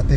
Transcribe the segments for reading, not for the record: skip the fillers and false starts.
ਅਤੇ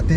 ਅਤੇ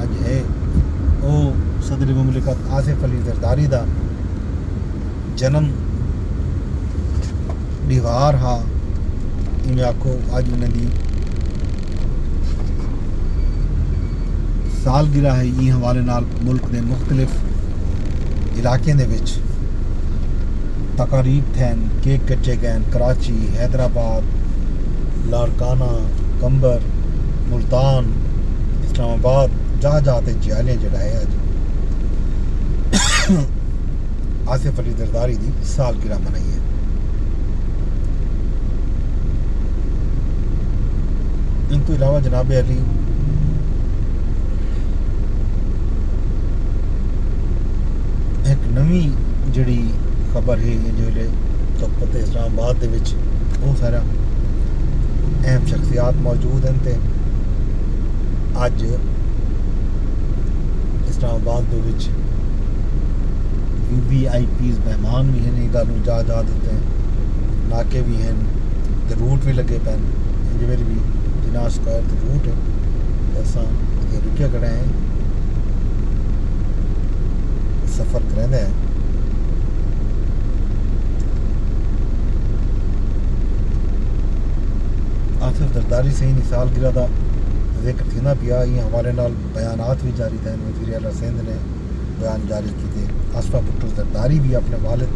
اج ہے وہ صدر مملکت آصف علی زرداری دا جنم دیوار ہا. میں آکھو اج انہوں دی سالگرہ ہے. یہ حوالے نال ملک دے مختلف علاقے دے وچ تقاریب تھین, کیک کٹے گئے. کراچی, حیدرآباد, لاڑکانہ, کمبر, ملتان, اسلام آباد, جہاں جہاں تے جیالے جڑا ہے اج آصف علی زرداری دی سالگرہ منائی ہے. ان تو علاوہ جناب علی ایک نویں جڑی خبر ہے جو تو پتہ اسلام آباد دے وچ بہت سارا اہم شخصیات موجود ہیں تے اج اسلام آباد دے وچ VVIPs مہمان بھی ہیں. یہ گل جا دیتے ہیں, ناکے بھی ہیں, تے روٹ بھی لگے پین. جی بھی جناح اسکوائر تے روٹ ہے, ایسا رکے کھڑے ہیں, سفر کریں ہیں. آصف زرداری سے ہی سالگرہ دا ذکر تھی نا پیا. یہ حوالے نال بیانات بھی جاری تھے. وزیر اعلیٰ سندھ نے بیان جاری کیتے. آصفہ بھٹو زرداری بھی اپنے والد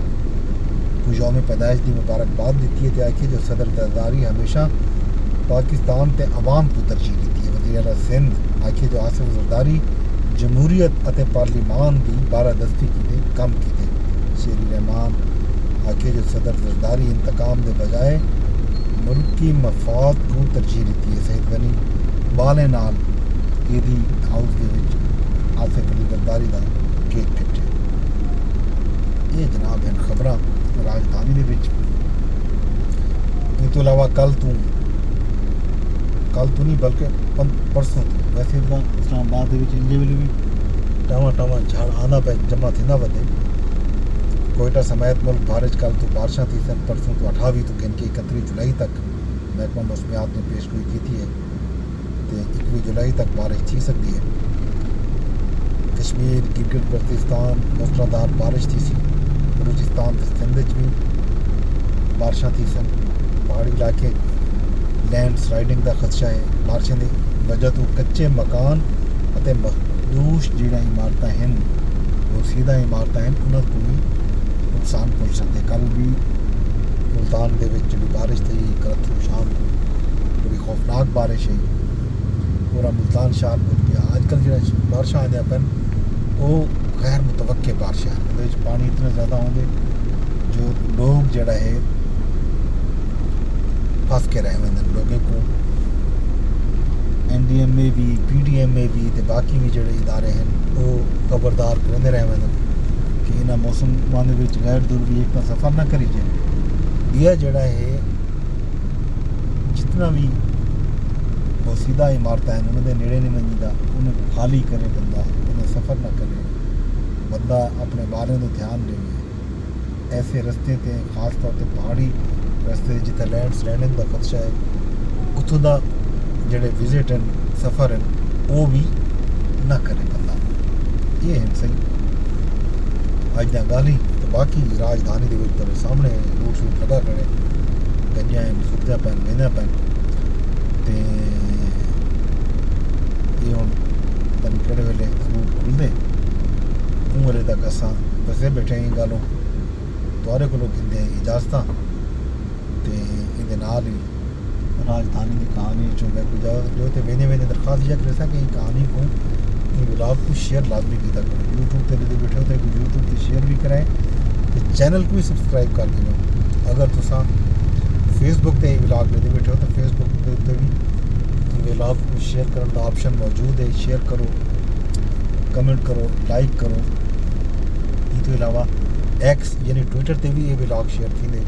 کو یوم پیدائش دی مبارکباد دیتی ہے تے آکھے جو صدر زرداری ہمیشہ پاکستان تے عوام کو ترجیح دیتی ہے. وزیر اعلیٰ سندھ آکھے جو آصف زرداری جمہوریت اتے پارلیمان دی بالادستی کیتے کم کیتے. شیری رحمان آکھے جو صدر زرداری انتقام دے بجائے ملکی مفاد کو ترجیح دیتی ہے. سید غنی بالے نال قیدی ہاؤس دے وچ آصف علی زرداری دا کیک کٹے. یہ جناب ہیں خبراں راجدھانی دے وچ. اس تو علاوہ کل تو نہیں بلکہ پرسوں تو ویسے تو اسلام آباد دے وچ انجے ویلے بھی ٹاواں جھاڑ آنا پہ جمع تھی نہ ودے. کوئٹہ سمیت ملک بھارج کل تو بارشاں تھی سن. پرسوں تو 28 تو گن کے 31 جولائی تک محکمہ موسمیات نے پیش گوئی کی تھی ہے کہ 21 جولائی تک بارش تھی سکتی ہے. کشمیر, گلگت بلتستان موسلادھار بارش تھی سی. بلوچستان تے سندھ بھی بارشاں تھی سن. پہاڑی علاقے لینڈ سلائڈنگ دا خدشہ ہے. بارشیں دی وجہ تو کچے مکان اتے مخدوش جڑا عمارتاں ہیں اور سیدھا عمارتاں ہیں انہاں کو بھی نقصان پہنچ سکتے. کل بھی ملتان دے وچ جڑی بارش تھی کل شام بڑی خوفناک بارش ہے. پورا ملتان شہر بھول گیا. آج کل جڑا بارشاں آدھے پن وہ غیر متوقع بارشاں ہیں. پانی اتنے زیادہ ہوں گے جو لوگ جڑا ہے پھنس کے رہے ہوئے. لوگوں کو NDM میں بھی PDM میں بھی تے باقی بھی جڑے ادارے ہیں وہ خبردار کرتے رہے ہوئے کہ انہاں موسم مانے وچ غیر ضروری ایک سفر نہ کری جائے. یہ جڑا ہے جتنا بھی وہ سیدھا عمارتیں ہیں انہوں نے نیڑے نہیں منجیدہ انہیں خالی کرے بندہ, انہیں سفر نہ کرے بندہ, اپنے بارے کو دھیان دے. ایسے رستے تے خاص طور تے پہاڑی رستے جتنے لینڈ سلائڈنگ کا خدشہ ہے اتوں دا جڑے وزٹ ہیں سفر ہیں وہ بھی نہ کرے بندہ. یہ ہیں صحیح اج دی گل ہی. تو باقی راجدھانی دے وچ سامنے روڈ شوٹ لگا کھڑے گنجاں سکدیاں پین وہندیاں پین تے یہ ہوں پتہ نہیں کہڑے ویلے روڈ کھلدے. عمرے تک اساں بسے بیٹھے ہیں گالوں تھوڑے کو گھندے ہیں اجازتاں تے اندے نال ہی راجدھانی کی کہانی جو میں کو جو تے وینے درخواست یہ کرے کہ کہانی کو ولاگ کو شیئر لازمی کیتا کرو. یوٹیوب تے بیٹھے ہوتے کہ یوٹیوب تے شیئر بھی کرائیں تے چینل کو بھی سبسکرائب کر دیں. اگر تساں فیس بک تے ولاگ لے بیٹھے ہو تو فیس بک تے بھی ولاگ کو شیئر کرنے کا آپشن موجود ہے. شیئر کرو, کمنٹ کرو, لائک کرو. اس تو علاوہ ایکس یعنی ٹویٹر تے بھی یہ ولاگ شیئر تھی دے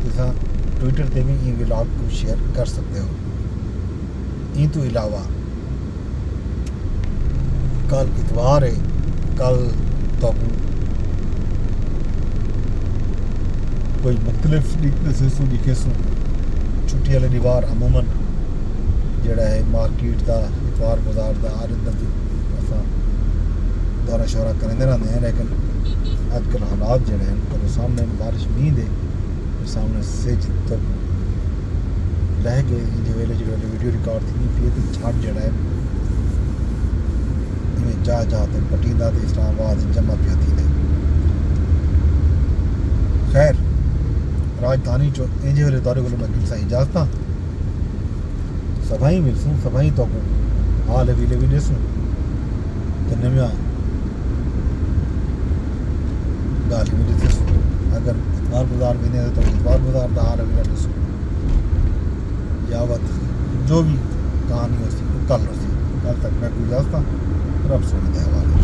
تساں ٹویٹر تے بھی یہ ولاگ کو شیئر کر سکتے ہو. ان تو علاوہ کل اتوار ہے, کل تو کوئی مختلف لکھے سو چھٹی والے دیوار عموماً جڑا ہے مارکیٹ دا اتوار بازار دا ہر ادھر دی اساں دورہ شورہ کرتے رہتے ہیں، لیکن اج کل حالات جڑے ہیں تو سامنے بارش نہیں دے سامنے سج تو رہ گئے جی ویڈیو ریکارڈ تھی پی تو چھٹ جڑا ہے جا تے پٹیندا تے اسلام آباد جمع پیا تھی نے خیر راجدھانی چو انج ویلے دورے کو میں گل سائیں اجازت سبھائی ملسوں سبھائی تو حال ویلے بھی دسوں تے نمیاں گال بھی دسوں اگر اتوار بازار بھی نہیں تو اتوار بازار دا حال ویلے دسوں یاوت جو بھی کہانی ہو سی کل ہو سی کل تک میں کوئی اجازت رب سونے دے حوالے